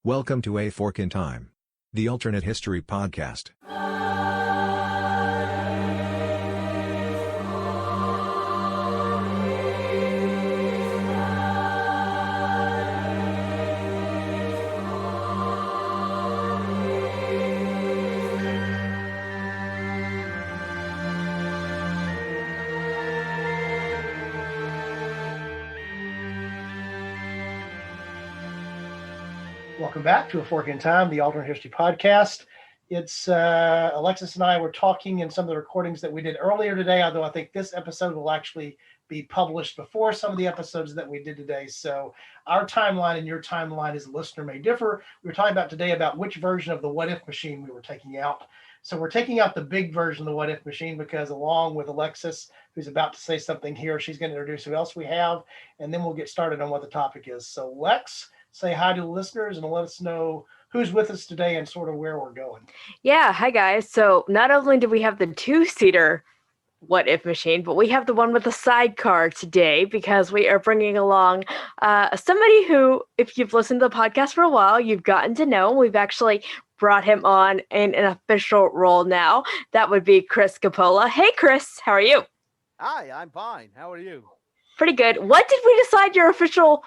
Welcome to A Fork in Time, the alternate history podcast. Welcome back to A Fork in Time, the alternate history podcast. It's Alexis and I were talking in some of the recordings that we did earlier today, although I think this episode will actually be published before some of the episodes that we did today. So our timeline and your timeline as a listener may differ. We were talking about today about which version of the what if machine we were taking out. So we're taking out the big version of the what if machine because along with Alexis, who's about to say something here, she's going to introduce who else we have, and then we'll get started on what the topic is. So Lex, say hi to the listeners and let us know who's with us today and sort of where we're going. Yeah, hi guys. So not only do we have the two-seater what if machine, but we have the one with the sidecar today because we are bringing along somebody who, if you've listened to the podcast for a while, you've gotten to know. We've actually brought him on in an official role now. That would be Chris Coppola. Hey, Chris, how are you? Hi, I'm fine. How are you? Pretty good. What did we decide your official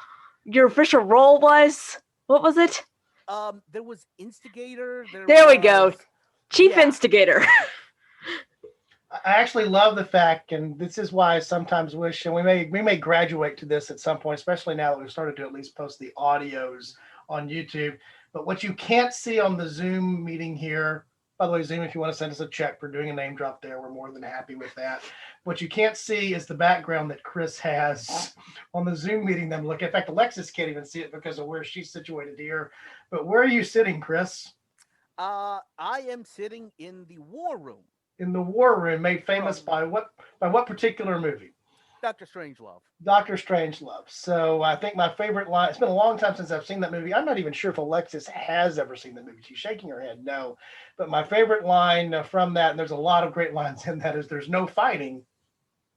role was? What was it? There was instigator. There we go. Chief instigator. I actually love the fact, and this is why I sometimes wish, and we may graduate to this at some point, especially now that we've started to at least post the audios on YouTube. But what you can't see on the Zoom meeting here, by the way, Zoom, if you want to send us a check for doing a name drop there, we're more than happy with that. What you can't see is the background that Chris has on the Zoom meeting. In fact, Alexis can't even see it because of where she's situated here. But where are you sitting, Chris? I am sitting in the war room. In the war room, made famous by what particular movie? Dr. Strangelove. Dr. Strangelove. So I think my favorite line, it's been a long time since I've seen that movie. I'm not even sure if Alexis has ever seen the movie. She's shaking her head no. But my favorite line from that, and there's a lot of great lines in that, is there's no fighting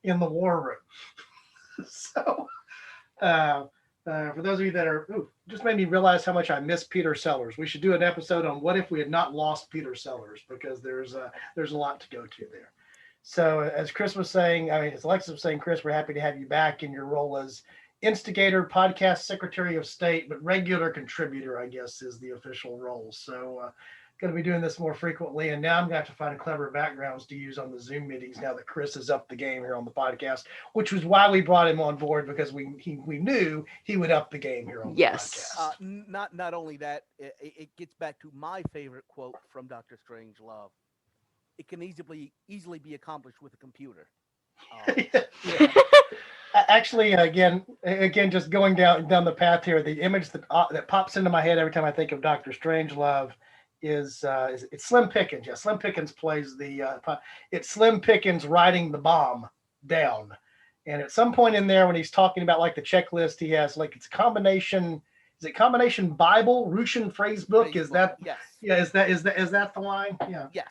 in the war room. So for those of you that are, just made me realize how much I miss Peter Sellers. We should do an episode on what if we had not lost Peter Sellers, because there's a lot to go to there. So as Chris was saying, as Alexis was saying, Chris, we're happy to have you back in your role as instigator, podcast secretary of state, but regular contributor, I guess, is the official role. So going to be doing this more frequently. And now I'm going to have to find clever backgrounds to use on the Zoom meetings now that Chris is up the game here on the podcast, which was why we brought him on board, because we knew he would up the game here on the podcast. Not only that, it gets back to my favorite quote from Dr. Strangelove. It can easily be accomplished with a computer. Yeah. Actually, again, just going down the path here, the image that pops into my head every time I think of Dr. Strangelove is it's Slim Pickens. Yeah, Slim Pickens plays it's Slim Pickens writing the bomb down. And at some point in there, when he's talking about like the checklist, he has like it's a combination. Is it combination Bible, Russian phrase book? Is that? Yes. Yeah. Is that the line? Yeah. Yes.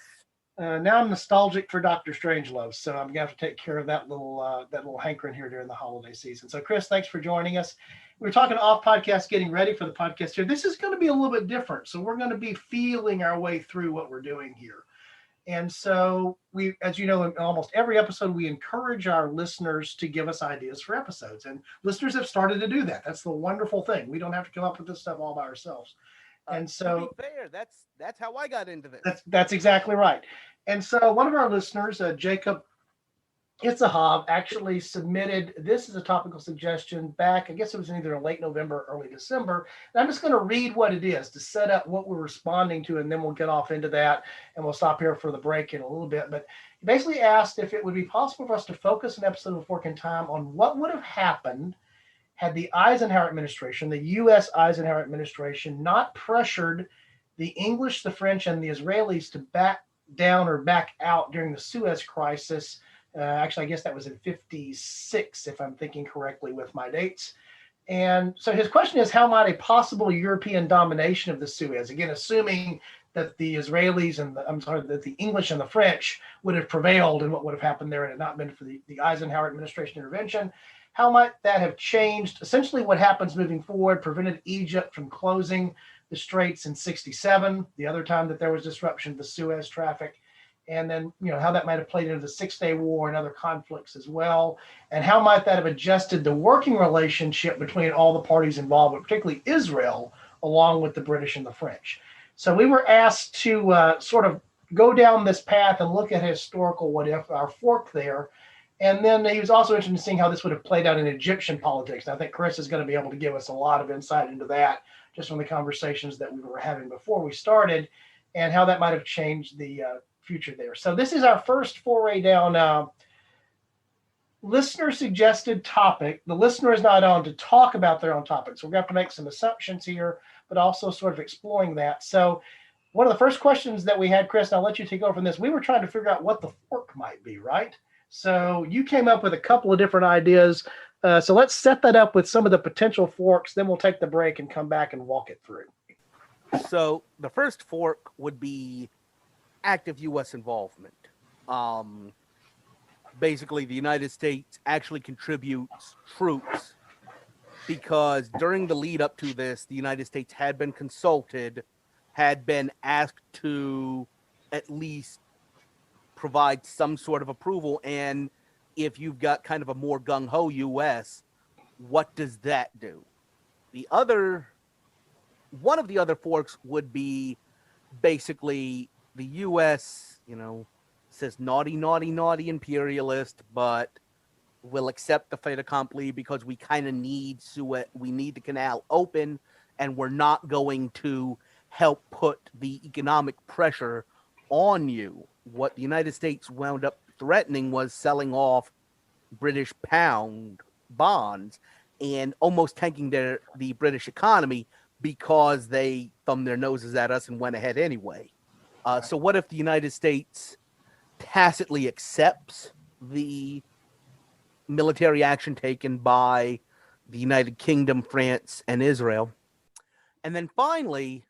Now I'm nostalgic for Dr. Strangelove, so I'm gonna have to take care of that little hankering here during the holiday season. So Chris, thanks for joining us. We're talking off podcast, getting ready for the podcast here. This is going to be a little bit different, so we're going to be feeling our way through what we're doing here. And so we, as you know, in almost every episode, we encourage our listeners to give us ideas for episodes, and listeners have started to do that. That's the wonderful thing. We don't have to come up with this stuff all by ourselves. And so, to be fair, that's how I got into this. That's exactly right. And so one of our listeners, Jacob Itzhavov, actually submitted this as a topical suggestion back, I guess it was either in late November or early December. And I'm just going to read what it is to set up what we're responding to, and then we'll get off into that, and we'll stop here for the break in a little bit. But he basically asked if it would be possible for us to focus an episode of Fork in Time on what would have happened had the Eisenhower administration, the U.S. Eisenhower administration, not pressured the English, the French, and the Israelis to back down or back out during the Suez Crisis. Actually, I guess that was in 56, if I'm thinking correctly with my dates. And so his question is, how might a possible European domination of the Suez, again, assuming that the Israelis and that the English and the French would have prevailed in what would have happened there and had not been for the Eisenhower administration intervention, how might that have changed essentially what happens moving forward, prevented Egypt from closing the Straits in 67, the other time that there was disruption of the Suez traffic, and then, how that might have played into the Six-Day War and other conflicts as well, and how might that have adjusted the working relationship between all the parties involved, but particularly Israel, along with the British and the French. So we were asked to sort of go down this path and look at historical what if, our fork there. And then he was also interested in seeing how this would have played out in Egyptian politics. And I think Chris is going to be able to give us a lot of insight into that, just from the conversations that we were having before we started, and how that might have changed the future there. So this is our first foray down listener suggested topic. The listener is not on to talk about their own topic. So we're going to have to make some assumptions here, but also sort of exploring that. So one of the first questions that we had, Chris, and I'll let you take over from this, we were trying to figure out what the fork might be, right? So you came up with a couple of different ideas. So let's set that up with some of the potential forks. Then we'll take the break and come back and walk it through. So the first fork would be active U.S. involvement. Basically, the United States actually contributes troops because during the lead up to this, the United States had been consulted, had been asked to at least provide some sort of approval. And if you've got kind of a more gung-ho U.S., what does that do? One of the other forks would be basically the U.S., says naughty, naughty, naughty imperialist, but will accept the fait accompli because we kind of need Suez, we need the canal open, and we're not going to help put the economic pressure on you. What the United States wound up threatening was selling off British pound bonds and almost tanking the British economy because they thumbed their noses at us and went ahead anyway. So what if the United States tacitly accepts the military action taken by the United Kingdom, France, and Israel? And then finally,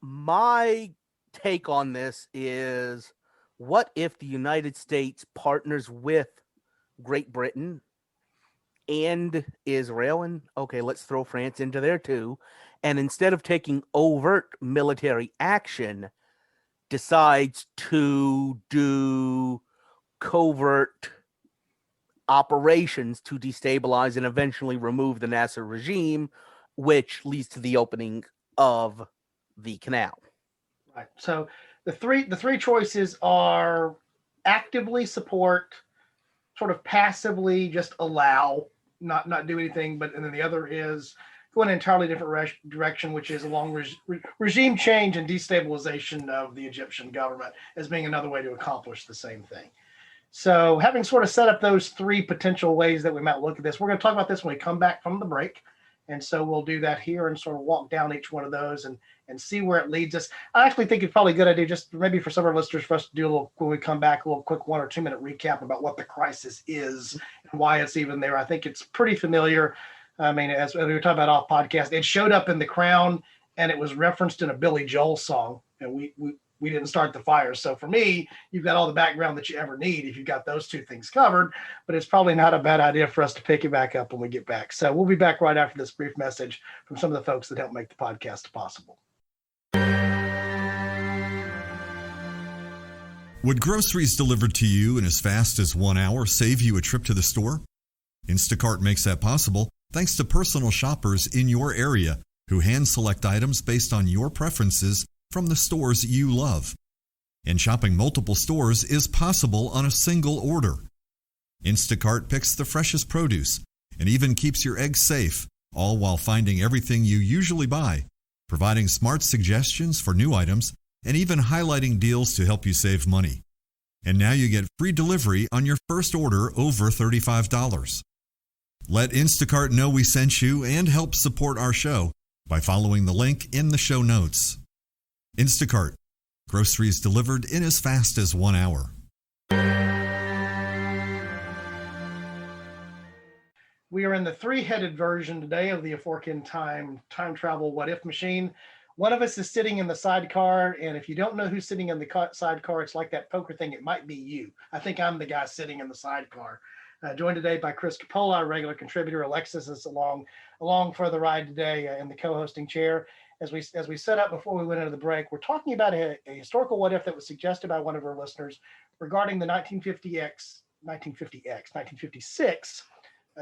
my take on this is, what if the United States partners with Great Britain and Israel, and okay, let's throw France into there too, and instead of taking overt military action, decides to do covert operations to destabilize and eventually remove the Nasser regime, which leads to the opening of the canal. Right. So the three choices are actively support, sort of passively just allow, not do anything, and then the other is go in an entirely different direction, which is along regime change and destabilization of the Egyptian government as being another way to accomplish the same thing. So having sort of set up those three potential ways that we might look at this, we're going to talk about this when we come back from the break. And so we'll do that here and sort of walk down each one of those and see where it leads us. I actually think it's probably a good idea, just maybe for some of our listeners, for us to do a little, when we come back, a little quick 1 or 2 minute recap about what the crisis is and why it's even there. I think it's pretty familiar. I mean, as we were talking about off podcast, it showed up in The Crown and it was referenced in a Billy Joel song, and we didn't start the fire. So for me, you've got all the background that you ever need if you've got those two things covered, but it's probably not a bad idea for us to pick it back up when we get back. So we'll be back right after this brief message from some of the folks that help make the podcast possible. Would groceries delivered to you in as fast as 1 hour save you a trip to the store? Instacart makes that possible thanks to personal shoppers in your area who hand-select items based on your preferences from the stores you love. And shopping multiple stores is possible on a single order. Instacart picks the freshest produce and even keeps your eggs safe, all while finding everything you usually buy, providing smart suggestions for new items, and even highlighting deals to help you save money. And now you get free delivery on your first order over $35. Let Instacart know we sent you and help support our show by following the link in the show notes. Instacart. Groceries delivered in as fast as 1 hour. We are in the three-headed version today of the A Fork in Time travel what-if machine. One of us is sitting in the sidecar, and if you don't know who's sitting in the sidecar, it's like that poker thing. It might be you. I think I'm the guy sitting in the sidecar. Joined today by Chris Coppola, our regular contributor. Alexis is along for the ride today in the co-hosting chair. as we set up before we went into the break, we're talking about a historical what if that was suggested by one of our listeners regarding the 1956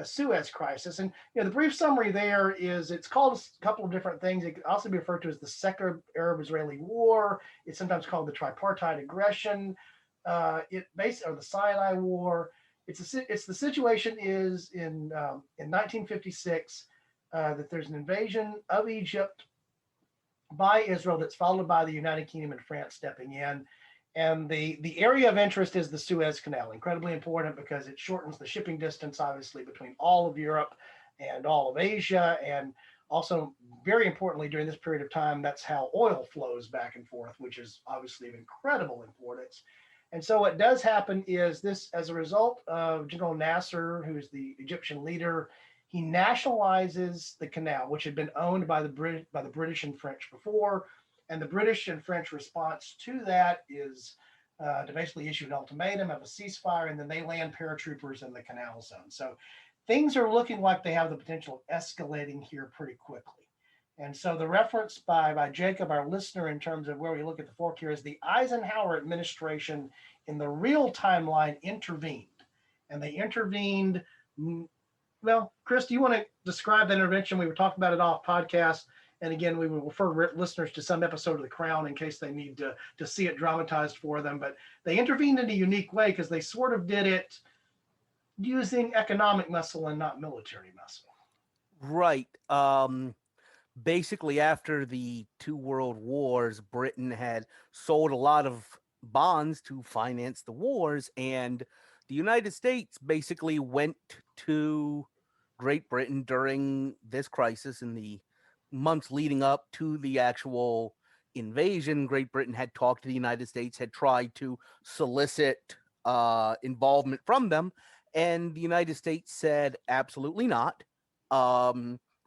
Suez Crisis. And the brief summary there is it's called a couple of different things. It can also be referred to as the Second Arab-Israeli War. It's sometimes called the tripartite aggression. Or the Sinai War. It's the situation is in 1956 that there's an invasion of Egypt by Israel that's followed by the United Kingdom and France stepping in. And the area of interest is the Suez Canal, incredibly important because it shortens the shipping distance, obviously, between all of Europe and all of Asia. And also, very importantly, during this period of time, that's how oil flows back and forth, which is obviously of incredible importance. And so what does happen is this, as a result of General Nasser, who's the Egyptian leader, he nationalizes the canal, which had been owned by the British and French before. And the British and French response to that is to basically issue an ultimatum of a ceasefire, and then they land paratroopers in the canal zone. So things are looking like they have the potential of escalating here pretty quickly. And so the reference by Jacob, our listener, in terms of where we look at the fork here is the Eisenhower administration in the real timeline intervened. And they intervened. Well, Chris, do you want to describe the intervention? We were talking about it off podcast. And again, we will refer listeners to some episode of The Crown in case they need to see it dramatized for them. But they intervened in a unique way because they sort of did it using economic muscle and not military muscle. Right. Basically, after the two world wars, Britain had sold a lot of bonds to finance the wars, and the United States basically went to Great Britain during this crisis in the months leading up to the actual invasion. Great Britain had talked to the United States, had tried to solicit involvement from them, and the United States said, absolutely not.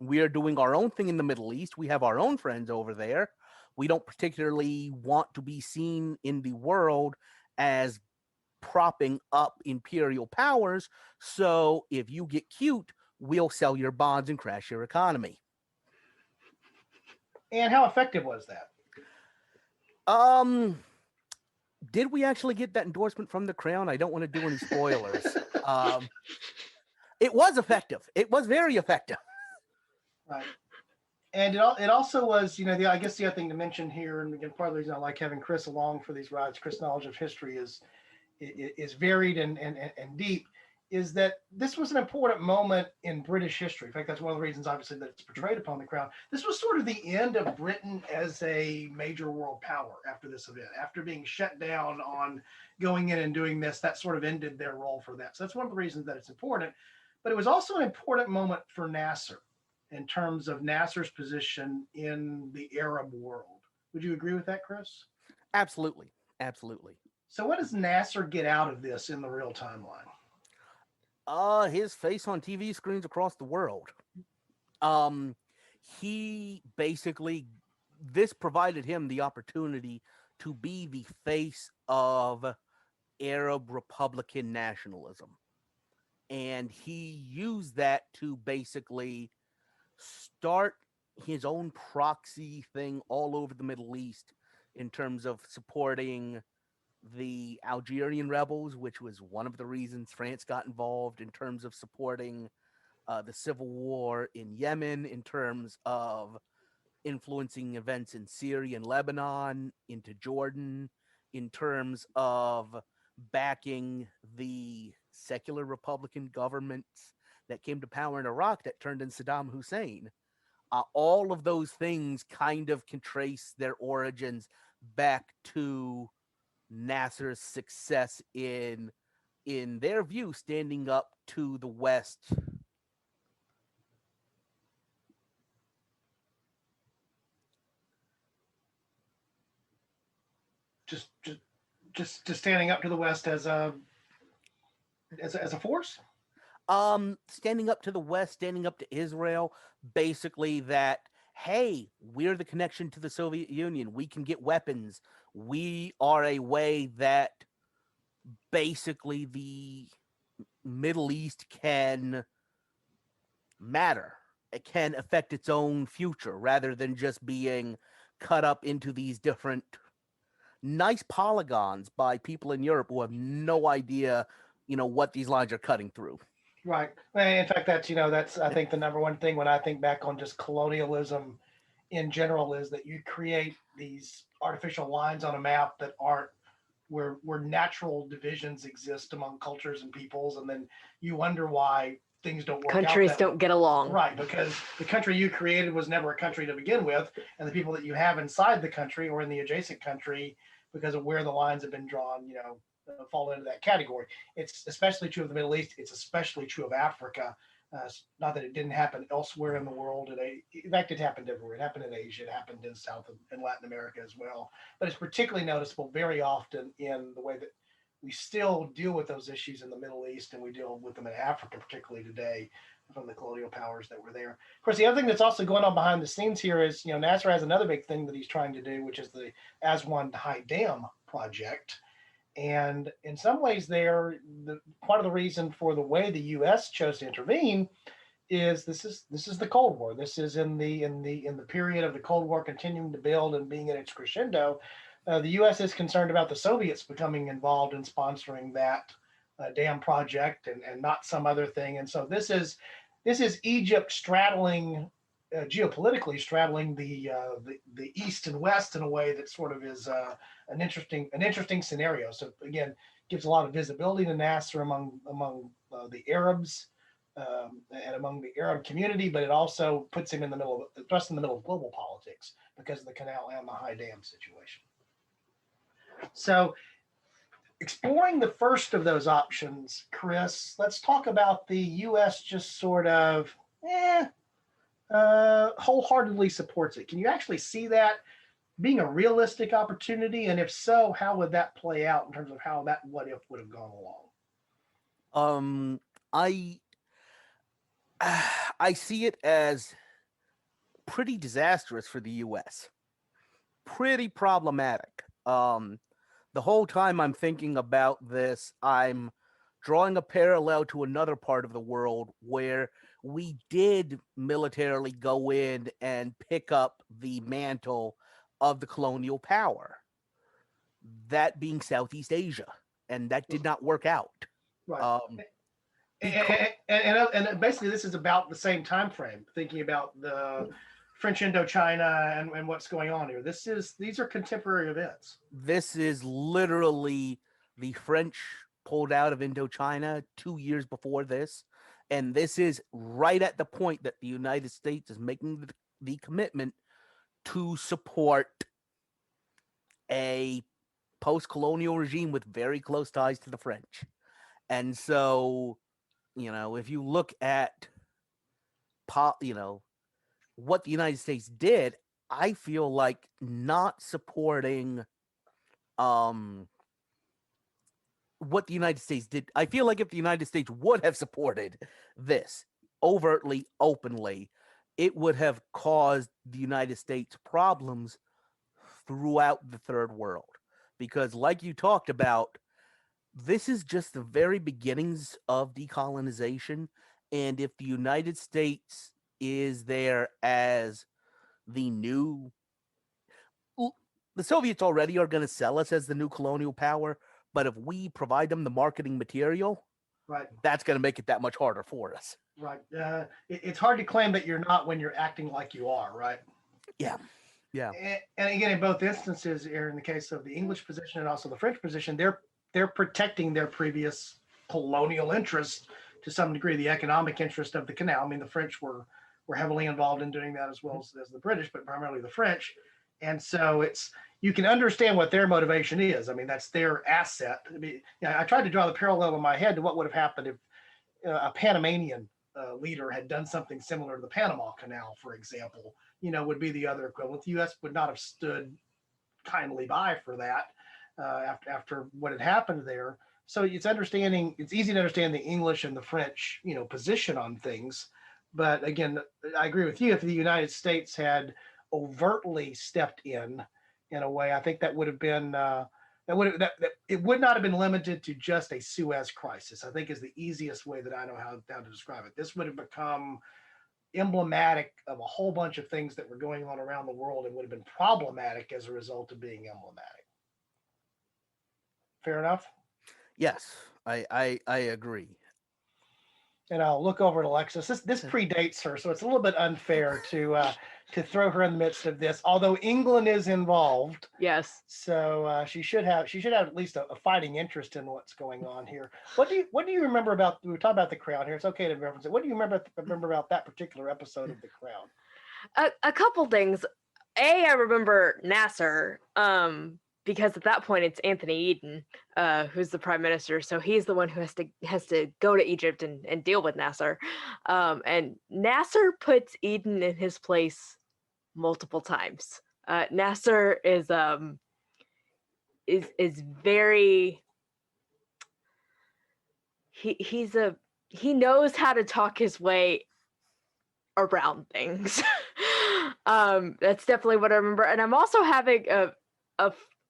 We are doing our own thing in the Middle East. We have our own friends over there. We don't particularly want to be seen in the world as propping up imperial powers. So if you get cute, we'll sell your bonds and crash your economy. And how effective was that? Did we actually get that endorsement from the Crown? I don't want to do any spoilers. It was effective. It was very effective. Right. And it also was, I guess the other thing to mention here, and again, part of the reason I like having Chris along for these rides, Chris' knowledge of history is varied and deep, is that this was an important moment in British history. In fact, that's one of the reasons, obviously, that it's portrayed upon the Crown. This was sort of the end of Britain as a major world power after this event. After being shut down on going in and doing this, that sort of ended their role for that. So that's one of the reasons that it's important. But it was also an important moment for Nasser in terms of Nasser's position in the Arab world. Would you agree with that, Chris? Absolutely. Absolutely. So what does Nasser get out of this in the real timeline? His face on TV screens across the world. He basically, this provided him the opportunity to be the face of Arab Republican nationalism. And he used that to basically start his own proxy thing all over the Middle East in terms of supporting the Algerian rebels, which was one of the reasons France got involved, in terms of supporting the civil war in Yemen, in terms of influencing events in Syria and Lebanon, into Jordan, in terms of backing the secular Republican governments that came to power in Iraq that turned in Saddam Hussein. All of those things kind of can trace their origins back to Nasser's success in their view, standing up to the West. Just standing up to the West as a force? Standing up to the West, standing up to Israel, basically that, hey, we're the connection to the Soviet Union. We can get weapons. We are a way that basically the Middle East can matter. it can affect its own future rather than just being cut up into these different nice polygons by people in Europe who have no idea, what these lines are cutting through. Right. In fact, that's I think the number one thing when I think back on just colonialism in general is that you create these artificial lines on a map that aren't where natural divisions exist among cultures and peoples, and then you wonder why things don't work out. Countries don't get along. Right, because the country you created was never a country to begin with, and the people that you have inside the country or in the adjacent country, because of where the lines have been drawn, fall into that category. It's especially true of the Middle East. It's especially true of Africa. Not that it didn't happen elsewhere in the world. In fact, it happened everywhere. It happened in Asia. It happened in South and Latin America as well. But it's particularly noticeable very often in the way that we still deal with those issues in the Middle East, and we deal with them in Africa, particularly today, from the colonial powers that were there. Of course, the other thing that's also going on behind the scenes here is, Nasser has another big thing that he's trying to do, which is the Aswan High Dam project. And in some ways part of the reason for the way the U.S. chose to intervene is this is the Cold War. This is in the period of the Cold War continuing to build and being in its crescendo. The U.S. is concerned about the Soviets becoming involved in sponsoring that dam project and not some other thing. And so this is Egypt straddling geopolitically straddling the east and west in a way that sort of is an interesting scenario. So again, gives a lot of visibility to Nasser among the Arabs and among the Arab community, but it also puts him thrust in the middle of global politics because of the canal and the high dam situation. So exploring the first of those options, Chris, let's talk about the U.S. just sort of wholeheartedly supports it. Can you actually see that being a realistic opportunity? And if so, how would that play out in terms of how that what if would have gone along? I see it as pretty disastrous for the U.S. Pretty problematic. The whole time I'm thinking about this, I'm drawing a parallel to another part of the world where we did militarily go in and pick up the mantle of the colonial power, that being Southeast Asia, and that did not work out. Right. And basically this is about the same time frame, thinking about the French Indochina and what's going on here. These are contemporary events. This is literally the French pulled out of Indochina 2 years before this. And this is right at the point that the United States is making the commitment to support a post-colonial regime with very close ties to the French. And so, if you look at, what the United States did, I feel like not supporting what the United States did. I feel like if the United States would have supported this overtly, openly, it would have caused the United States problems throughout the third world. Because like you talked about, this is just the very beginnings of decolonization. And if the United States is there as the Soviets already are going to sell us as the new colonial power, but if we provide them the marketing material, right, that's going to make it that much harder for us. Right. It's hard to claim that you're not when you're acting like you are, right? Yeah. And again, in both instances, in the case of the English position and also the French position, they're protecting their previous colonial interests to some degree, the economic interest of the canal. I mean, the French were heavily involved in doing that as well as the British, but primarily the French. And so you can understand what their motivation is. I mean, that's their asset. I tried to draw the parallel in my head to what would have happened if a Panamanian leader had done something similar to the Panama Canal, for example, would be the other equivalent. The U.S. would not have stood kindly by for that after what had happened there. So it's easy to understand the English and the French, position on things. But again, I agree with you. If the United States had overtly stepped in a way, I think that would have been it would not have been limited to just a Suez crisis, I think is the easiest way that I know how to describe it. This would have become emblematic of a whole bunch of things that were going on around the world and would have been problematic as a result of being emblematic. Fair enough? Yes, I agree. And I'll look over at Alexis. This predates her, so it's a little bit unfair to throw her in the midst of this. Although England is involved, Yes. so she should have at least a fighting interest in what's going on here. What do you remember about? We were talking about The Crown here. It's okay to reference it. What do you remember about that particular episode of The Crown? A couple things. I remember Nasser, because at that point it's Anthony Eden, who's the prime minister. So he's the one who has to go to Egypt and deal with Nasser. And Nasser puts Eden in his place multiple times. Nasser is very he knows how to talk his way around things. That's definitely what I remember. And I'm also having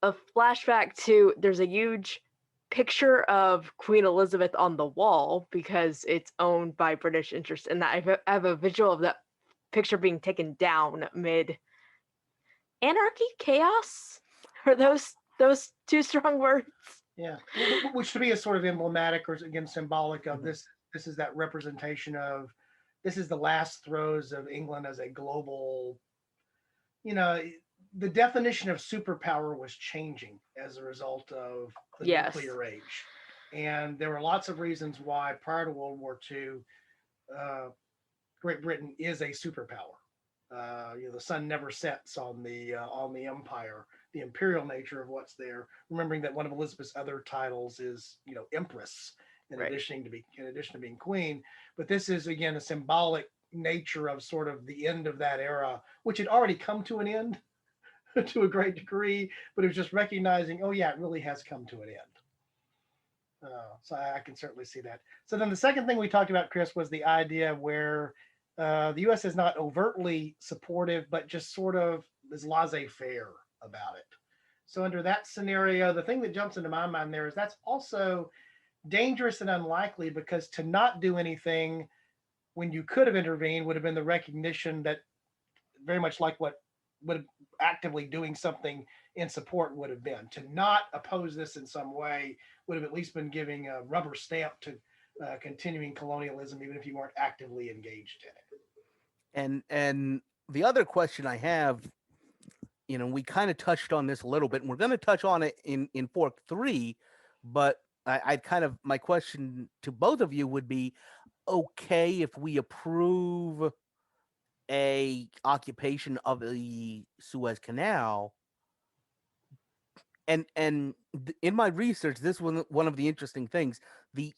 a flashback to, there's a huge picture of Queen Elizabeth on the wall because it's owned by British interests, and I have a visual of that picture being taken down amid anarchy, chaos. Are those two strong words? Yeah, which to me is sort of emblematic, or again symbolic of this. This is that representation of, this is the last throes of England as a global, the definition of superpower was changing as a result of the nuclear age. And there were lots of reasons why prior to World War II, Great Britain is a superpower. The sun never sets on the empire, the imperial nature of what's there. Remembering that one of Elizabeth's other titles is, Empress, in addition to being queen. But this is again a symbolic nature of sort of the end of that era, which had already come to an end to a great degree, but it was just recognizing, oh yeah, it really has come to an end. So I can certainly see that. So then the second thing we talked about, Chris, was the idea where the U.S. is not overtly supportive, but just sort of is laissez-faire about it. So under that scenario, the thing that jumps into my mind there is that's also dangerous and unlikely, because to not do anything when you could have intervened would have been the recognition that, very much like what would actively doing something in support would have been. To not oppose this in some way would have at least been giving a rubber stamp to continuing colonialism, even if you weren't actively engaged in it. And the other question I have, we kind of touched on this a little bit, and we're going to touch on it in Fork 3, but my question to both of you would be, okay, if we approve a occupation of the Suez Canal, and in my research, this was one of the interesting things. The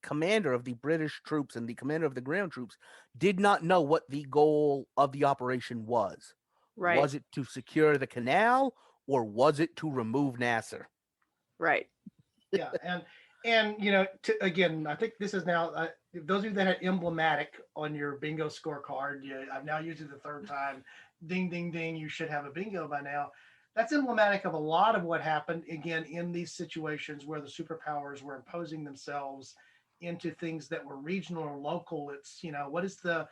commander of the British troops and the commander of the ground troops did not know what the goal of the operation was. Right. Was it to secure the canal, or was it to remove Nasser? Right. Yeah, and again, I think this is now, those of you that had emblematic on your bingo scorecard, I've now used it the third time. Ding, ding, ding. You should have a bingo by now. That's emblematic of a lot of what happened, again, in these situations where the superpowers were imposing themselves into things that were regional or local. It's, what is the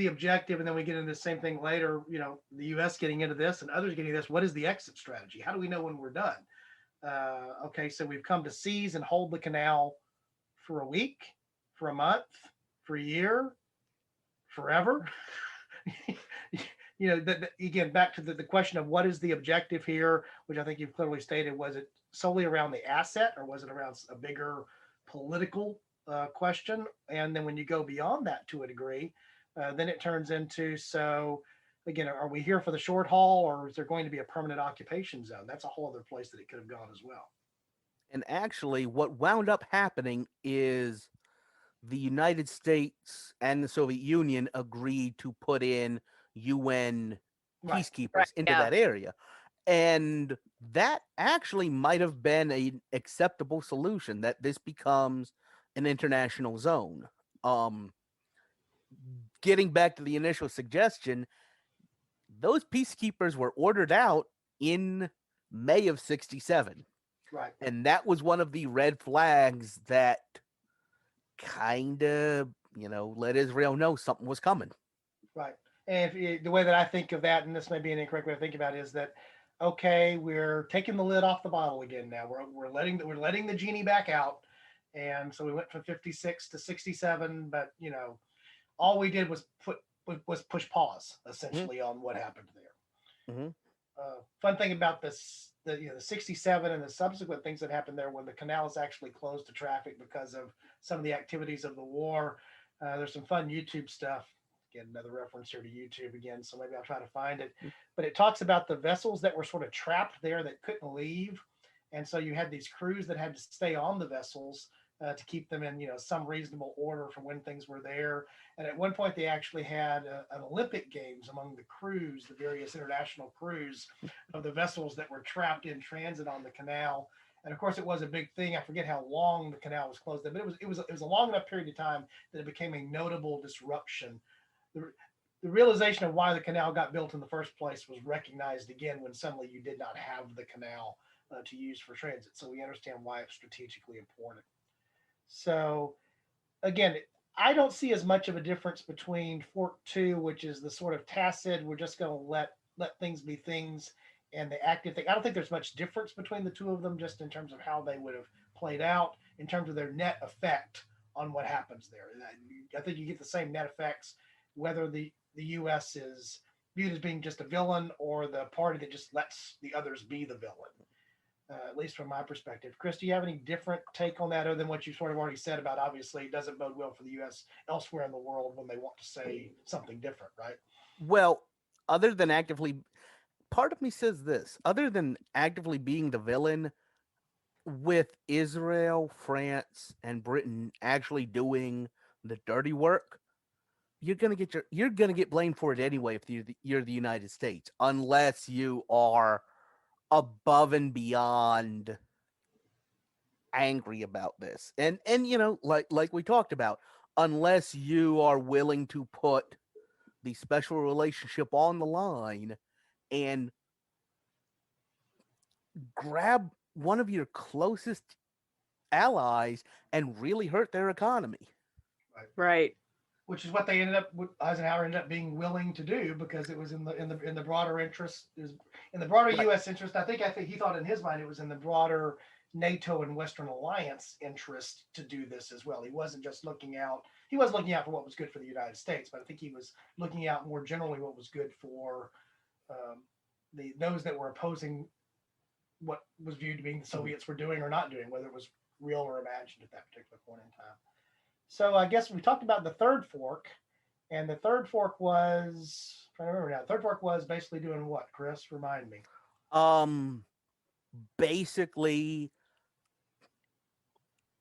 objective? And then we get into the same thing later, the U.S. getting into this and others getting this. What is the exit strategy? How do we know when we're done? Okay, so we've come to seize and hold the canal for a week, for a month, for a year, forever. Again, back to the question of what is the objective here, which I think you've clearly stated. Was it solely around the asset, or was it around a bigger political question? And then when you go beyond that to a degree, then it turns into, so again, are we here for the short haul, or is there going to be a permanent occupation zone? That's a whole other place that it could have gone as well. And actually, what wound up happening is the United States and the Soviet Union agreed to put in UN peacekeepers into that area. And that actually might have been an acceptable solution, that this becomes an international zone. Getting back to the initial suggestion, those peacekeepers were ordered out in May of 1967. Right. And that was one of the red flags that kind of, let Israel know something was coming. Right. And the way that I think of that, and this may be an incorrect way to think about it, is that okay, we're taking the lid off the bottle again. Now we're letting the genie back out, and so we went from 56 to 67. But all we did was push pause essentially on what happened there. Mm-hmm. Fun thing about this, the 67 and the subsequent things that happened there when the canal is actually closed to traffic because of some of the activities of the war. There's some fun YouTube stuff. Again, another reference here to YouTube again, so maybe I'll try to find it. But it talks about the vessels that were sort of trapped there that couldn't leave. And so you had these crews that had to stay on the vessels to keep them in, some reasonable order for when things were there. And at one point, they actually had an Olympic Games among the crews, the various international crews of the vessels that were trapped in transit on the canal. And of course, it was a big thing. I forget how long the canal was closed, but it was a long enough period of time that it became a notable disruption. The realization of why the canal got built in the first place was recognized again when suddenly you did not have the canal to use for transit. So we understand why it's strategically important. So again, I don't see as much of a difference between Fork 2, which is the sort of tacit, we're just going to let things be things, and the active thing. I don't think there's much difference between the two of them just in terms of how they would have played out, in terms of their net effect on what happens there. I think you get the same net effects whether the U.S. is viewed as being just a villain or the party that just lets the others be the villain, at least from my perspective. Chris, do you have any different take on that other than what you sort of already said about obviously it doesn't bode well for the U.S. elsewhere in the world when they want to say something different, right? Well, other than actively, part of me says this, other than actively being the villain, with Israel, France, and Britain actually doing the dirty work, you're gonna get blamed for it anyway if you're the United States, unless you are above and beyond angry about this, and like we talked about, unless you are willing to put the special relationship on the line and grab one of your closest allies and really hurt their economy. Right. Which is what Eisenhower ended up being willing to do because it was in the broader interest, in the broader Right. U.S. interest. I think he thought in his mind it was in the broader NATO and Western Alliance interest to do this as well. He wasn't just looking out. He was looking out for what was good for the United States, but I think he was looking out more generally what was good for those that were opposing what was viewed to be the Soviets were doing or not doing, whether it was real or imagined at that particular point in time. So I guess we talked about the third fork, and the third fork was, I'm trying to remember now, the third fork was basically doing what, Chris? Remind me. Basically,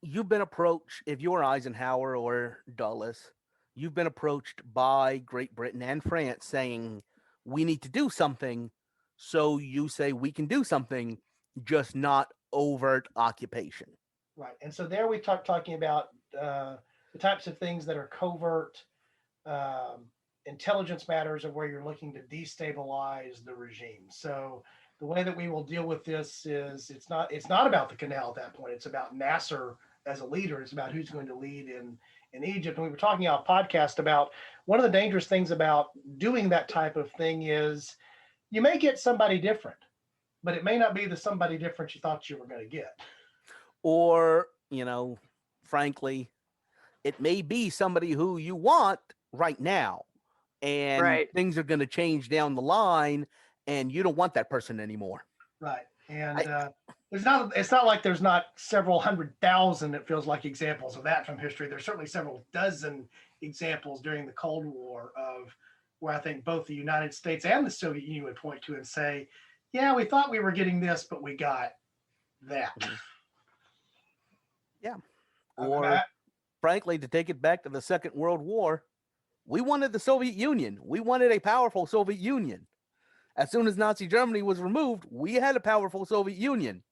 you've been approached, if you're Eisenhower or Dulles, you've been approached by Great Britain and France saying, we need to do something. So you say we can do something, just not overt occupation. Right. And so there we talking about the types of things that are covert intelligence matters of where you're looking to destabilize the regime. So the way that we will deal with this is it's not about the canal at that point. It's about Nasser as a leader. It's about who's going to lead in Egypt. And we were talking on a podcast about one of the dangerous things about doing that type of thing is you may get somebody different, but it may not be the somebody different you thought you were going to get. Or, frankly, it may be somebody who you want right now, and Right. things are going to change down the line, and you don't want that person anymore. Right. And it's not like there's not several 100,000, it feels like, examples of that from history. There's certainly several dozen examples during the Cold War of where I think both the United States and the Soviet Union would point to and say, yeah, we thought we were getting this, but we got that. Yeah. Or, frankly, to take it back to the Second World War, we wanted the Soviet Union. We wanted a powerful Soviet Union. As soon as Nazi Germany was removed, we had a powerful Soviet Union.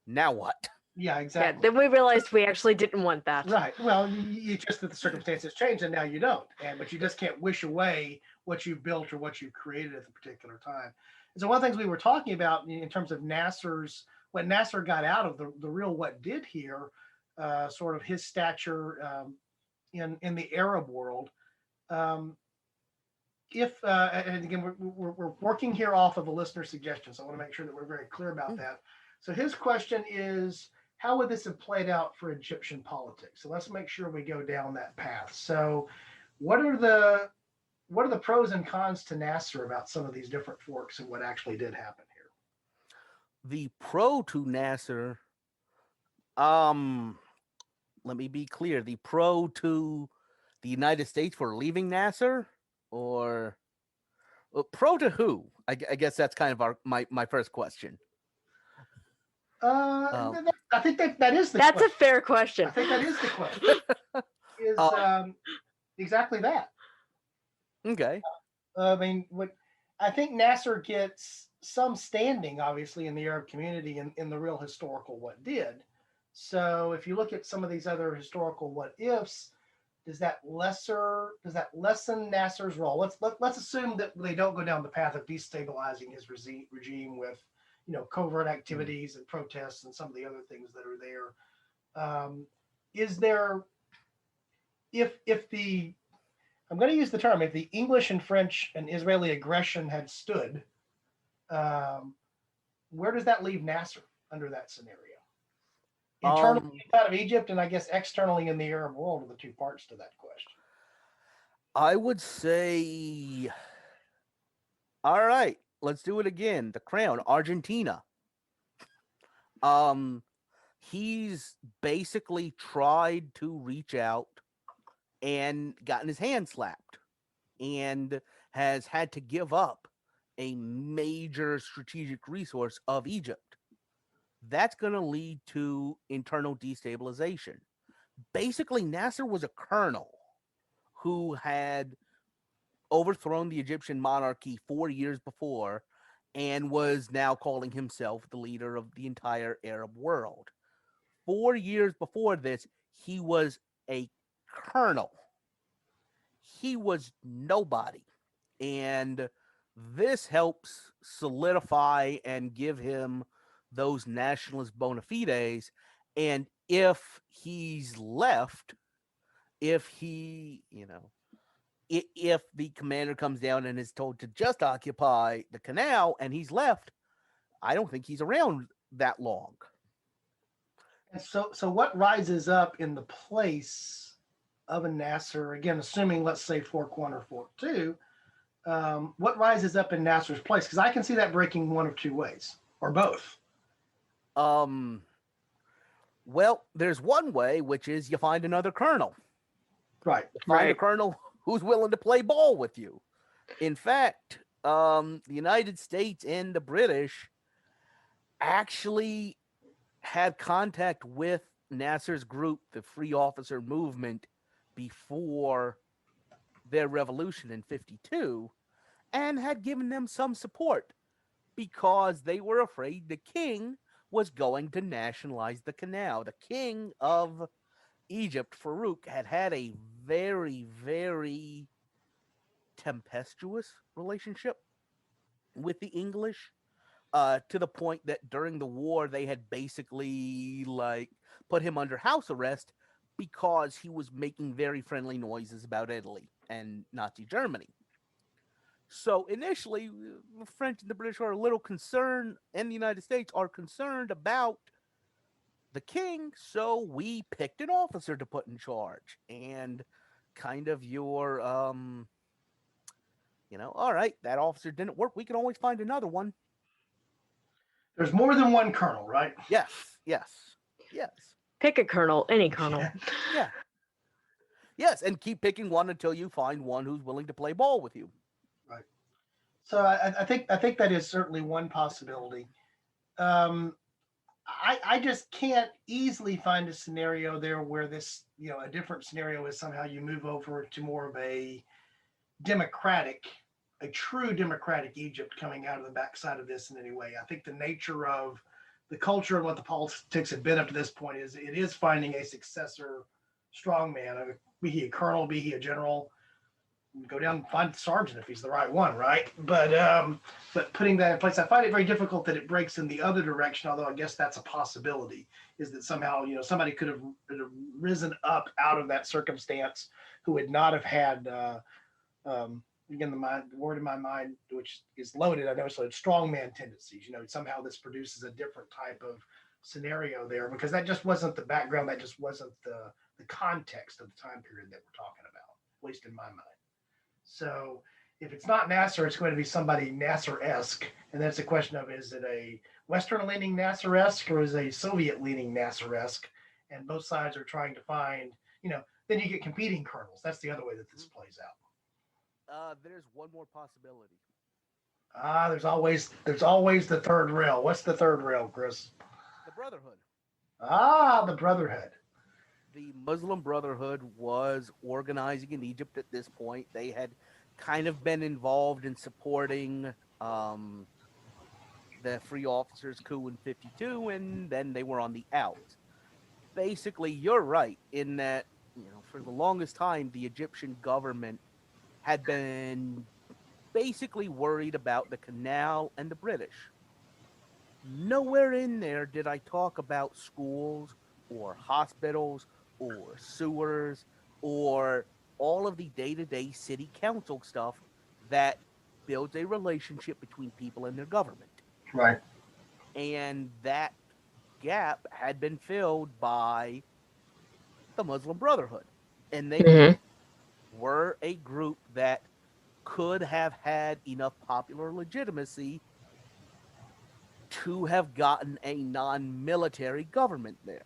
Now what? Yeah, exactly. Yeah, then we realized we actually didn't want that. Right. Well, you just that the circumstances changed and now you don't. But you just can't wish away what you've built or what you've created at the particular time. And so one of the things we were talking about in terms of when Nasser got out of the real what did here, sort of his stature in the Arab world. If and again, we're working here off of a listener suggestion, so I want to make sure that we're very clear about that. So his question is, how would this have played out for Egyptian politics? So let's make sure we go down that path. So what are the pros and cons to Nasser about some of these different forks and what actually did happen here? The pro to Nasser, let me be clear. The pro to the United States for leaving Nasser, or pro to who? I guess that's kind of my first question. I think that is the That's question. a fair question. I think that is the question. Is exactly that. Okay. I mean, I think Nasser gets some standing, obviously, in the Arab community in the real historical what did. So if you look at some of these other historical what ifs, does that lessen Nasser's role? Let's assume that they don't go down the path of destabilizing his regime with, covert activities and protests and some of the other things that are there. Is there, if the, I'm going to use the term, if the English and French and Israeli aggression had stood, where does that leave Nasser under that scenario? Internally out of Egypt, and I guess externally in the Arab world, are the two parts to that question. I would say, all right, let's do it again. The Crown, Argentina. He's basically tried to reach out and gotten his hand slapped, and has had to give up a major strategic resource of Egypt. That's going to lead to internal destabilization. Basically, Nasser was a colonel who had overthrown the Egyptian monarchy 4 years before and was now calling himself the leader of the entire Arab world. 4 years before this, he was a colonel. He was nobody. And this helps solidify and give him those nationalist bona fides. And if he's left, if he, if the commander comes down and is told to just occupy the canal and he's left, I don't think he's around that long. And so what rises up in the place of a Nasser, again, assuming, let's say, Fork 1 or Fork 2, what rises up in Nasser's place? Because I can see that breaking one of two ways, or both. Well, there's one way, which is you find another colonel. Right. Find a colonel who's willing to play ball with you. In fact, the United States and the British actually had contact with Nasser's group, the Free Officer Movement, before their revolution in 52, and had given them some support because they were afraid the king was going to nationalize the canal. The king of Egypt, Farouk, had a very, very tempestuous relationship with the English, to the point that during the war they had basically put him under house arrest because he was making very friendly noises about Italy and Nazi Germany. So initially, the French and the British are a little concerned, and the United States are concerned about the king, so we picked an officer to put in charge. And kind of your, all right, that officer didn't work. We can always find another one. There's more than one colonel, right? Yes. Pick a colonel, any colonel. Yeah. Yes, and keep picking one until you find one who's willing to play ball with you. Right. So I think that is certainly one possibility. I just can't easily find a scenario there where this, a different scenario is somehow you move over to more of a true democratic Egypt coming out of the backside of this in any way. I think the nature of the culture and what the politics have been up to this point is it is finding a successor strongman, be he a colonel, be he a general, go down and find the sergeant if he's the right one, right? But putting that in place, I find it very difficult that it breaks in the other direction. Although I guess that's a possibility, is that somehow somebody could have risen up out of that circumstance who would not have had again the word in my mind, which is loaded. I know, so strongman tendencies. Somehow this produces a different type of scenario there, because that just wasn't the background. That just wasn't the context of the time period that we're talking about, at least in my mind. So if it's not Nasser, it's going to be somebody Nasser-esque. And then it's a question of, is it a Western-leaning Nasser-esque or is it a Soviet-leaning Nasser-esque? And both sides are trying to find, then you get competing kernels. That's the other way that this plays out. There's one more possibility. There's always the third rail. What's the third rail, Chris? The Brotherhood. The Brotherhood. The Muslim Brotherhood was organizing in Egypt at this point. They had kind of been involved in supporting the Free Officers coup in 52, and then they were on the out. Basically, you're right in that, for the longest time, the Egyptian government had been basically worried about the canal and the British. Nowhere in there did I talk about schools or hospitals or sewers or all of the day-to-day city council stuff that builds a relationship between people and their government. Right. And that gap had been filled by the Muslim Brotherhood. And they were a group that could have had enough popular legitimacy to have gotten a non-military government there.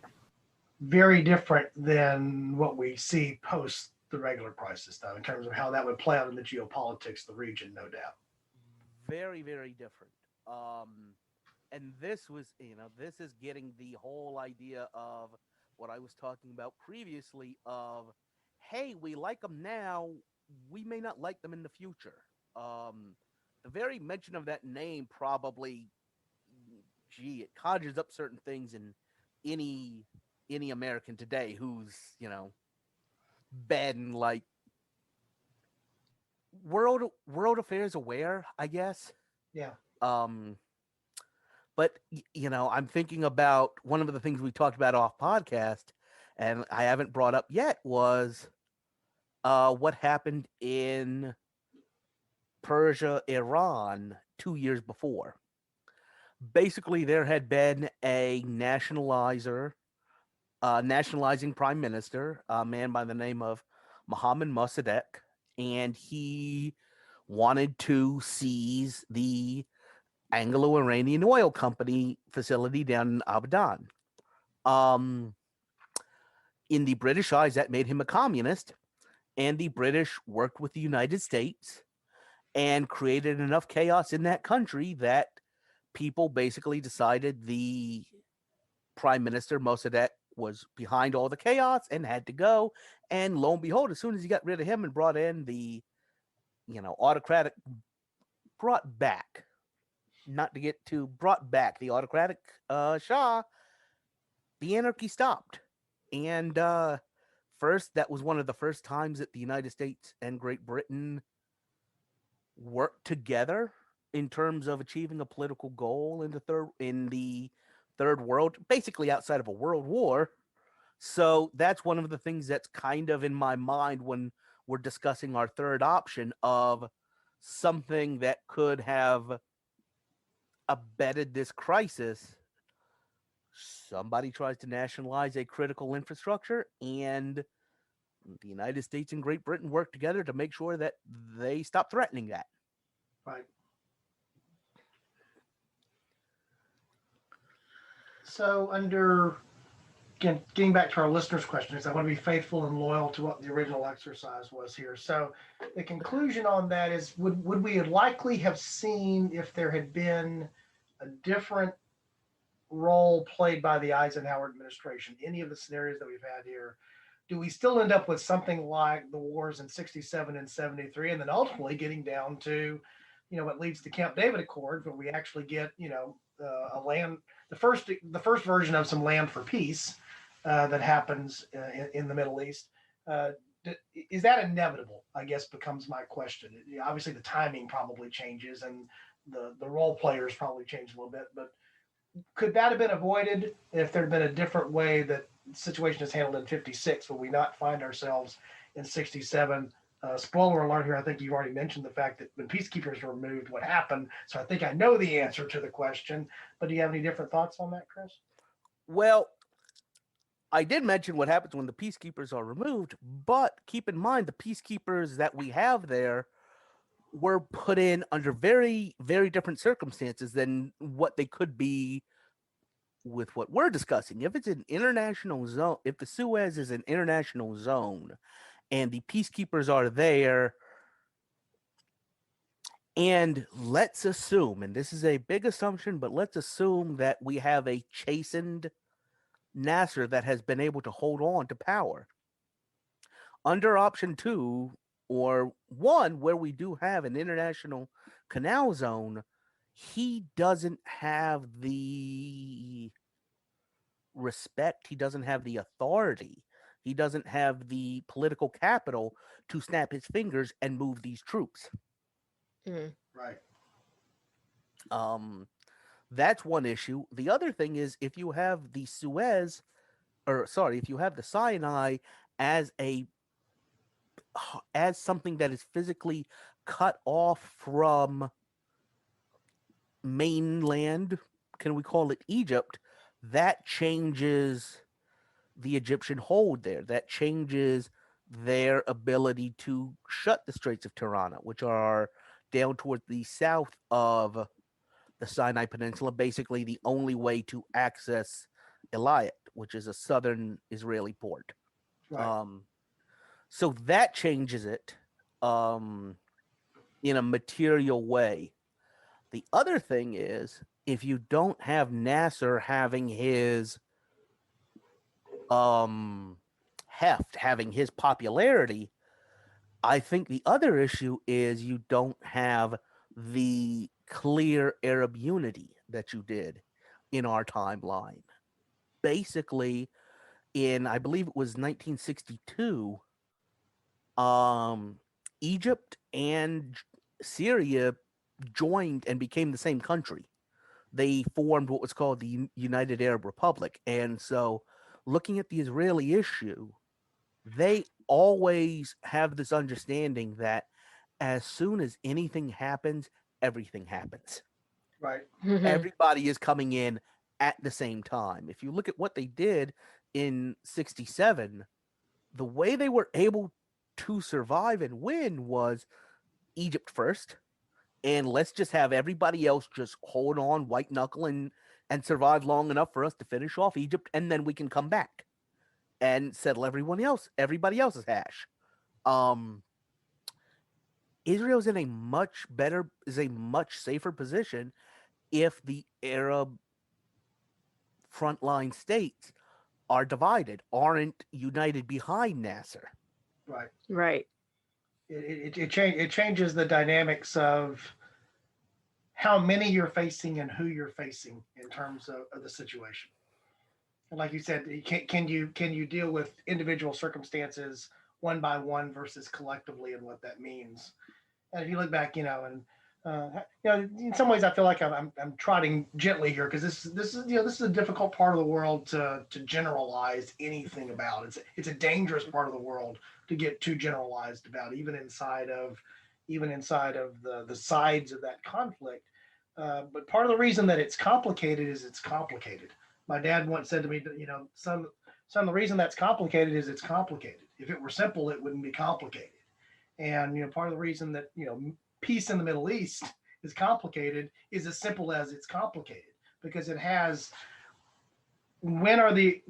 Very different than what we see post the regular crisis, though, in terms of how that would play out in the geopolitics of the region, no doubt. Very, very different. And this was, this is getting the whole idea of what I was talking about previously of, hey, we like them now, we may not like them in the future. The very mention of that name probably, it conjures up certain things in any American today who's, been like world affairs aware, I guess. Yeah. But I'm thinking about one of the things we talked about off podcast, and I haven't brought up yet, was what happened in Persia, Iran 2 years before. Basically, there had been a nationalizing prime minister, a man by the name of Mohammad Mossadegh, and he wanted to seize the Anglo-Iranian oil company facility down in Abadan. In the British eyes, that made him a communist, and the British worked with the United States and created enough chaos in that country that people basically decided the prime minister, Mossadegh, was behind all the chaos and had to go. And lo and behold, as soon as he got rid of him and brought in the, autocratic, brought back the autocratic Shah, the anarchy stopped. And first, that was one of the first times that the United States and Great Britain worked together in terms of achieving a political goal in the third world, basically outside of a world war. So that's one of the things that's kind of in my mind when we're discussing our third option of something that could have abetted this crisis. Somebody tries to nationalize a critical infrastructure, and the United States and Great Britain work together to make sure that they stop threatening that. Right. So getting back to our listeners' questions, I want to be faithful and loyal to what the original exercise was here. So the conclusion on that is, would we likely have seen, if there had been a different role played by the Eisenhower administration, any of the scenarios that we've had here, do we still end up with something like the wars in 67 and 73, and then ultimately getting down to, what leads to Camp David Accords, where we actually get, the first version of some land for peace that happens in the Middle East? is that inevitable? I guess becomes my question. Obviously, the timing probably changes, and the role players probably change a little bit. But could that have been avoided if there had been a different way that the situation is handled in '56? Would we not find ourselves in '67? Spoiler alert here. I think you already mentioned the fact that when peacekeepers were removed, what happened. So I think I know the answer to the question. But do you have any different thoughts on that, Chris? Well, I did mention what happens when the peacekeepers are removed, but keep in mind the peacekeepers that we have there were put in under very, very different circumstances than what they could be with what we're discussing. If it's an international zone, if the Suez is an international zone and the peacekeepers are there, and let's assume, and this is a big assumption, but let's assume that we have a chastened Nasser that has been able to hold on to power. Under option 2 or 1, where we do have an international canal zone, he doesn't have the respect, he doesn't have the authority, he doesn't have the political capital to snap his fingers and move these troops. Right. That's one issue. The other thing is if you have the if you have the Sinai as something that is physically cut off from mainland, can we call it Egypt, that changes the Egyptian hold there. That changes their ability to shut the Straits of Tirana, which are down towards the south of the Sinai Peninsula, basically the only way to access Eilat, which is a southern Israeli port. Right. So that changes it in a material way. The other thing is, if you don't have Nasser having his heft, having his popularity, I think the other issue is you don't have the clear Arab unity that you did in our timeline. Basically, in, I believe it was 1962, Egypt and Syria joined and became the same country. They formed what was called the United Arab Republic. And so, looking at the Israeli issue, they always have this understanding that as soon as anything happens, everything happens. Right. Everybody is coming in at the same time. If you look at what they did in '67, the way they were able to survive and win was Egypt first, and let's just have everybody else just hold on, white knuckle, and survive long enough for us to finish off Egypt, and then we can come back and settle everybody else's hash. Israel's in a much safer position if the Arab frontline states are divided, aren't united behind Nasser. Right. Right. It changes the dynamics of how many you're facing and who you're facing in terms of the situation. And like you said, can you deal with individual circumstances one by one versus collectively and what that means? And if you look back, and in some ways I feel like I'm trotting gently here because this is a difficult part of the world to generalize anything about. It's a dangerous part of the world to get too generalized about, even inside of the sides of that conflict. But part of the reason that it's complicated is it's complicated. My dad once said to me, son, the reason that's complicated is it's complicated. If it were simple, it wouldn't be complicated. And part of the reason that peace in the Middle East is complicated is as simple as it's complicated because it has when are the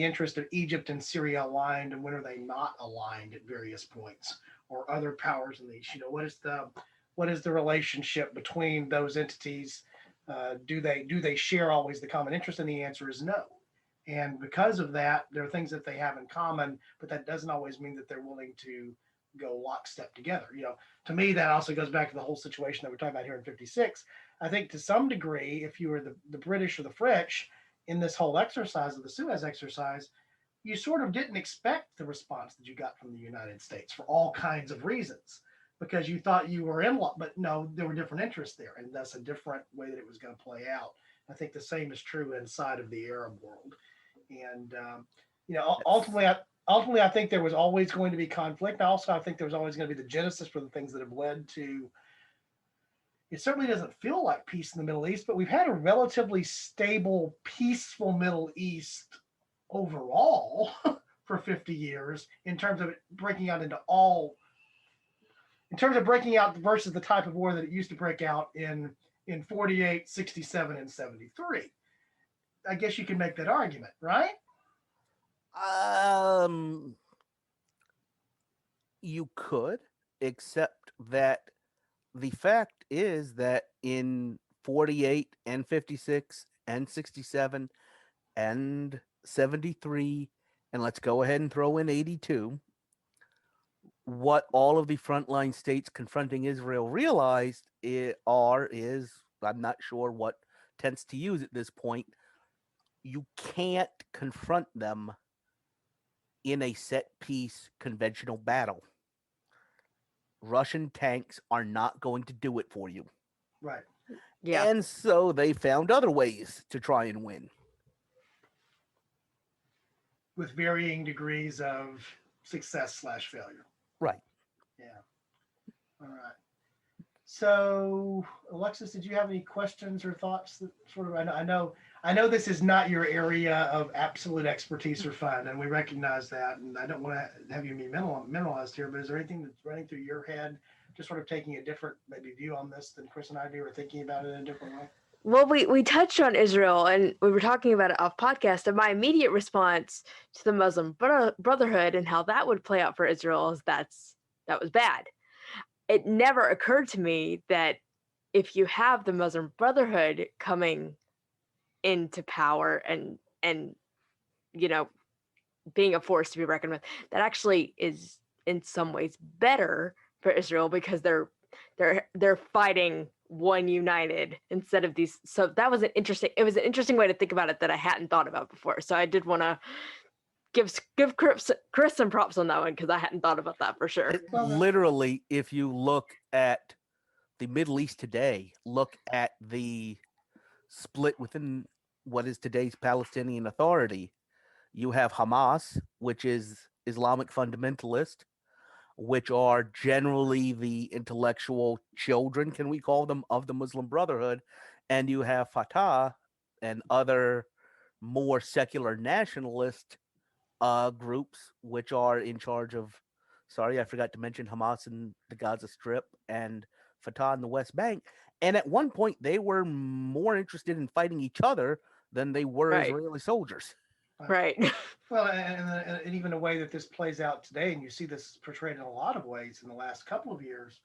interests of Egypt and Syria aligned and when are they not aligned at various points or other powers in the East? What is the relationship between those entities? Do they share always the common interest? And the answer is no. And because of that, there are things that they have in common, but that doesn't always mean that they're willing to go lockstep together. To me, that also goes back to the whole situation that we're talking about here in '56. I think to some degree, if you were the British or the French in this whole exercise of the Suez exercise, you sort of didn't expect the response that you got from the United States for all kinds of reasons, because you thought you were in law, but no, there were different interests there, and that's a different way that it was going to play out. I think the same is true inside of the Arab world, and ultimately, I think there was always going to be conflict. Also, I think there was always going to be the genesis for the things that have led to. It certainly doesn't feel like peace in the Middle East, but we've had a relatively stable, peaceful Middle East overall for 50 years in terms of it breaking out versus the type of war that it used to break out in 48, 67, and 73. I guess you can make that argument, right? You could, except that the fact is that in 48 and 56 and 67 and 73, and let's go ahead and throw in 82, what all of the frontline states confronting Israel realized is, I'm not sure what tense to use at this point, you can't confront them in a set-piece conventional battle. Russian tanks are not going to do it for you. Right. Yeah. And so they found other ways to try and win. With varying degrees of success/failure. Right. Yeah. All right. So, Alexis, did you have any questions or thoughts that sort of, I know this is not your area of absolute expertise or fun, and we recognize that, and I don't want to have you be mentalized here, but is there anything that's running through your head, just sort of taking a different maybe view on this than Chris and I do, or thinking about it in a different way? Well, we touched on Israel, and we were talking about it off podcast, and my immediate response to the Muslim Brotherhood and how that would play out for Israel is that was bad. It never occurred to me that if you have the Muslim Brotherhood coming into power and being a force to be reckoned with, that actually is in some ways better for Israel, because they're fighting one united instead of these. So that was an interesting way to think about it that I hadn't thought about before. So I did want to give Chris some props on that one, because I hadn't thought about that for sure. Literally, if you look at the Middle East today, look at the split within what is today's Palestinian Authority. You have Hamas, which is Islamic fundamentalist, which are generally the intellectual children, can we call them, of the Muslim Brotherhood. And you have Fatah and other more secular nationalist groups, which are in charge of, sorry, I forgot to mention Hamas in the Gaza Strip and Fatah in the West Bank. And at one point, they were more interested in fighting each other than they were Israeli soldiers. Right. Well, and even the way that this plays out today, and you see this portrayed in a lot of ways in the last couple of years,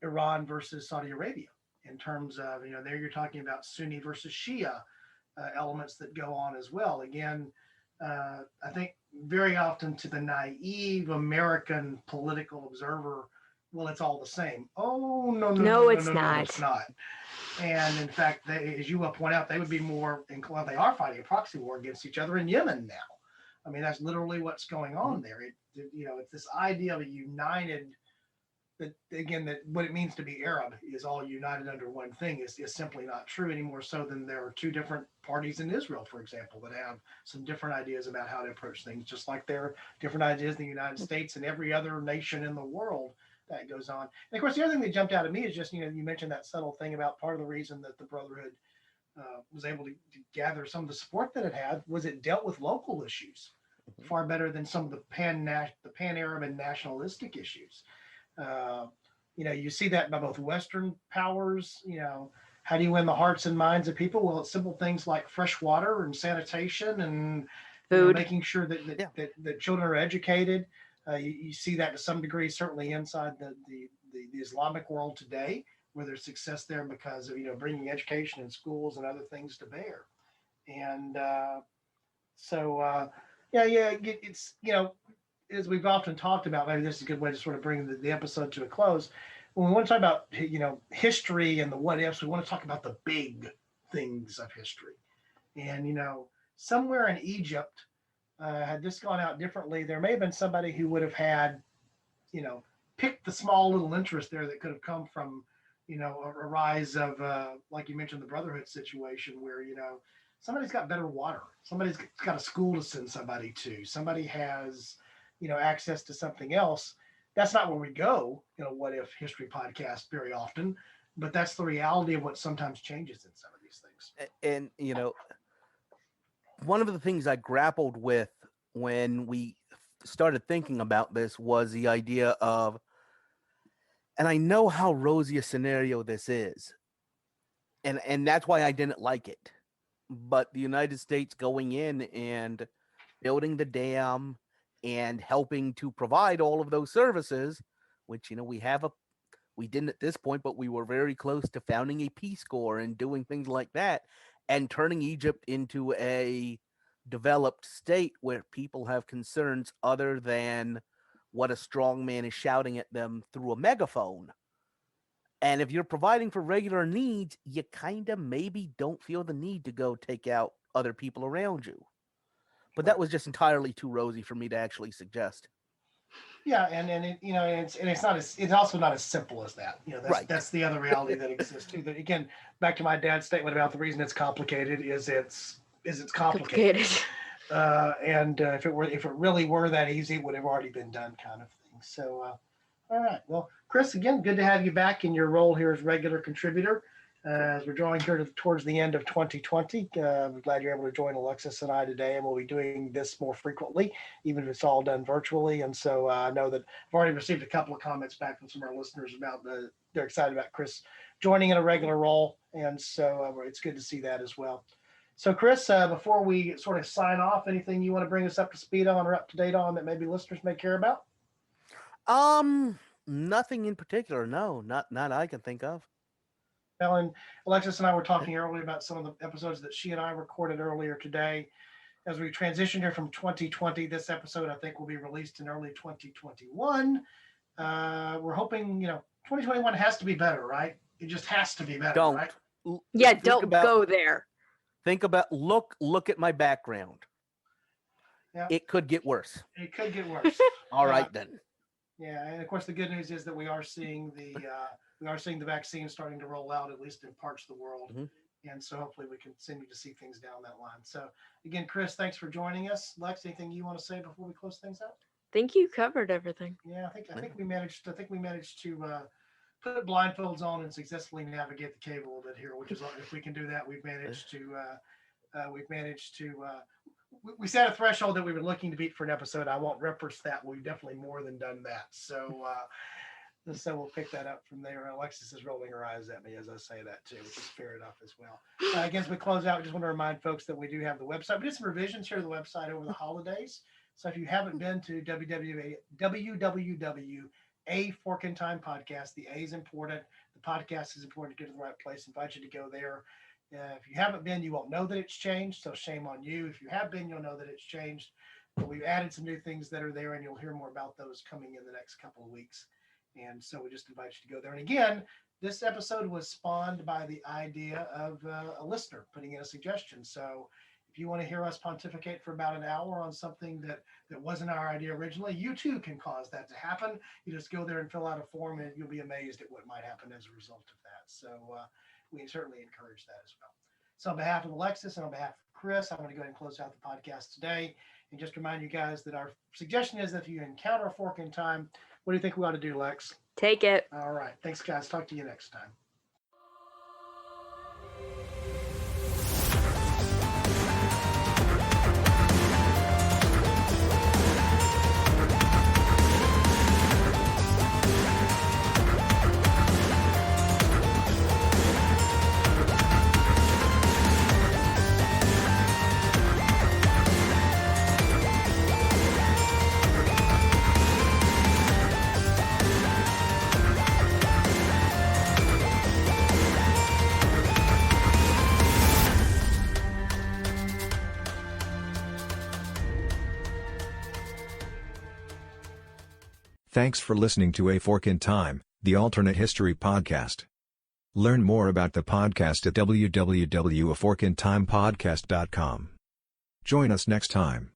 Iran versus Saudi Arabia, in terms of, there you're talking about Sunni versus Shia elements that go on as well. Again, I think very often to the naive American political observer, well, it's all the same. Oh, no, it's not. And in fact, as you will point out, they would be more inclined. They are fighting a proxy war against each other in Yemen now. I mean, that's literally what's going on there. It's this idea of a united, that what it means to be Arab is all united under one thing is simply not true anymore. So then there are two different parties in Israel, for example, that have some different ideas about how to approach things, just like there are different ideas in the United States and every other nation in the world that goes on. And of course, the other thing that jumped out at me is just, you mentioned that subtle thing about part of the reason that the Brotherhood was able to gather some of the support that it had was it dealt with local issues far better than some of the pan-Arab and nationalistic issues. You see that by both Western powers. How do you win the hearts and minds of people? Well, it's simple things like fresh water and sanitation and food, making sure that children are educated. You see that to some degree, certainly inside the Islamic world today, where there's success there because of bringing education in schools and other things to bear. And it's as we've often talked about, maybe this is a good way to sort of bring the episode to a close. When we want to talk about history and the what ifs, we want to talk about the big things of history. And somewhere in Egypt, had this gone out differently, there may have been somebody who would have had, picked the small little interest there that could have come from, a rise of, like you mentioned, the Brotherhood situation where, somebody's got better water. Somebody's got a school to send somebody to. Somebody has, access to something else. That's not where we go, What If History podcast very often, but that's the reality of what sometimes changes in some of these things. And, one of the things I grappled with when we started thinking about this was the idea of, and I know how rosy a scenario this is, and that's why I didn't like it. But the United States going in and building the dam and helping to provide all of those services, which, we didn't at this point, but we were very close to founding a Peace Corps and doing things like that, and turning Egypt into a developed state where people have concerns other than what a strong man is shouting at them through a megaphone. And if you're providing for regular needs, you kind of maybe don't feel the need to go take out other people around you. But that was just entirely too rosy for me to actually suggest. Yeah, and it's also not as simple as that. That's the other reality that exists too. That again, back to my dad's statement about the reason it's complicated is it's complicated. And if it really were that easy, it would have already been done, kind of thing. So, all right. Well, Chris, again, good to have you back in your role here as regular contributor. As we're drawing here towards the end of 2020, we're glad you're able to join Alexis and I today, and we'll be doing this more frequently, even if it's all done virtually. And so I know that I've already received a couple of comments back from some of our listeners about they're excited about Chris joining in a regular role, and so it's good to see that as well. So, Chris, before we sort of sign off, anything you want to bring us up to speed on or up to date on that maybe listeners may care about? Nothing in particular. No, not I can think of. Ellen, Alexis and I were talking earlier about some of the episodes that she and I recorded earlier today. As we transition here from 2020, this episode I think will be released in early 2021. We're hoping, 2021 has to be better, right? It just has to be better, right? Yeah, don't go there. Think about look at my background. Yeah. It could get worse. It could get worse. All right then. Yeah, and of course the good news is that we are seeing the vaccine starting to roll out, at least in parts of the world. Mm-hmm. And so hopefully we continue to see things down that line. So again, Chris, thanks for joining us. Lex, anything you want to say before we close things out? Think you covered everything. Yeah, I think we managed to put blindfolds on and successfully navigate the cable a little bit here, which is, if we can do that, we've managed to we set a threshold that we were looking to beat for an episode. I won't reference that. We've definitely more than done that. So we'll pick that up from there. Alexis is rolling her eyes at me as I say that too, which is fair enough as well. Again, as we close out, I just want to remind folks that we do have the website. We did some revisions here to the website over the holidays. So if you haven't been to A Fork in Time podcast, the A is important. The podcast is important to get to the right place. I invite you to go there. If you haven't been, you won't know that it's changed. So shame on you. If you have been, you'll know that it's changed. But we've added some new things that are there, and you'll hear more about those coming in the next couple of weeks. And so we just invite you to go there. And again, this episode was spawned by the idea of a listener putting in a suggestion. So if you want to hear us pontificate for about an hour on something that wasn't our idea originally, you too can cause that to happen. You just go there and fill out a form, and you'll be amazed at what might happen as a result of that. So we certainly encourage that as well. So on behalf of Alexis and on behalf of Chris, I'm going to go ahead and close out the podcast today. And just remind you guys that our suggestion is that if you encounter a fork in time, what do you think we ought to do, Lex? Take it. All right. Thanks, guys. Talk to you next time. Thanks for listening to A Fork in Time, the alternate history podcast. Learn more about the podcast at www.aforkintimepodcast.com. Join us next time.